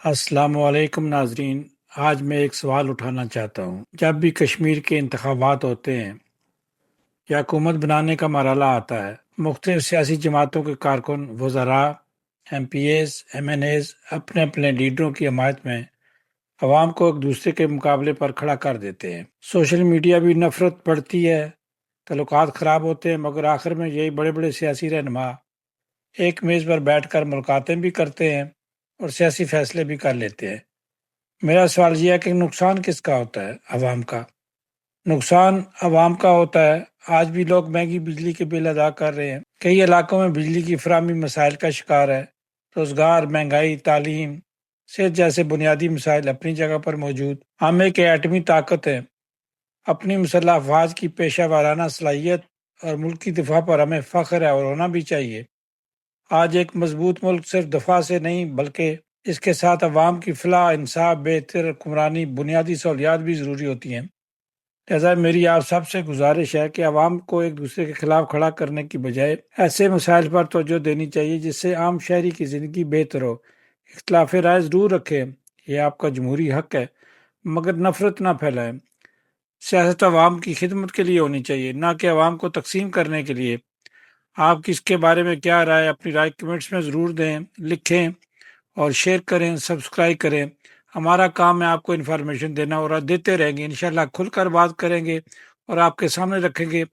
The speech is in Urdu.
السلام علیکم ناظرین، آج میں ایک سوال اٹھانا چاہتا ہوں۔ جب بھی کشمیر کے انتخابات ہوتے ہیں یا حکومت بنانے کا مرحلہ آتا ہے، مختلف سیاسی جماعتوں کے کارکن، وزراء، M P As, M N As اپنے اپنے لیڈروں کی حمایت میں عوام کو ایک دوسرے کے مقابلے پر کھڑا کر دیتے ہیں۔ سوشل میڈیا بھی نفرت بڑھتی ہے، تعلقات خراب ہوتے ہیں، مگر آخر میں یہی بڑے بڑے سیاسی رہنما ایک میز پر بیٹھ کر ملاقاتیں بھی کرتے ہیں اور سیاسی فیصلے بھی کر لیتے ہیں۔ میرا سوال یہ ہے کہ نقصان کس کا ہوتا ہے؟ عوام کا۔ نقصان عوام کا ہوتا ہے۔ آج بھی لوگ مہنگی بجلی کے بل ادا کر رہے ہیں، کئی علاقوں میں بجلی کی فراہمی مسائل کا شکار ہے۔ روزگار، مہنگائی، تعلیم، صحت جیسے بنیادی مسائل اپنی جگہ پر موجود۔ ہم ایک ایٹمی طاقت ہیں، اپنی مسلح افواج کی پیشہ ورانہ صلاحیت اور ملک کی دفاع پر ہمیں فخر ہے اور ہونا بھی چاہیے۔ آج ایک مضبوط ملک صرف دفاع سے نہیں بلکہ اس کے ساتھ عوام کی فلاح، انصاف، بہتر حکمرانی، بنیادی سہولیات بھی ضروری ہوتی ہیں۔ لہذا میری آپ سب سے گزارش ہے کہ عوام کو ایک دوسرے کے خلاف کھڑا کرنے کی بجائے ایسے مسائل پر توجہ دینی چاہیے جس سے عام شہری کی زندگی بہتر ہو۔ اختلاف رائے ضرور رکھیں، یہ آپ کا جمہوری حق ہے، مگر نفرت نہ پھیلائیں۔ سیاست عوام کی خدمت کے لیے ہونی چاہیے، نہ کہ عوام کو تقسیم کرنے کے لیے۔ آپ کی اس کے بارے میں کیا رائے؟ اپنی رائے کمنٹس میں ضرور دیں، لکھیں اور شیئر کریں، سبسکرائب کریں۔ ہمارا کام ہے آپ کو انفارمیشن دینا اور دیتے رہیں گے، انشاءاللہ کھل کر بات کریں گے اور آپ کے سامنے رکھیں گے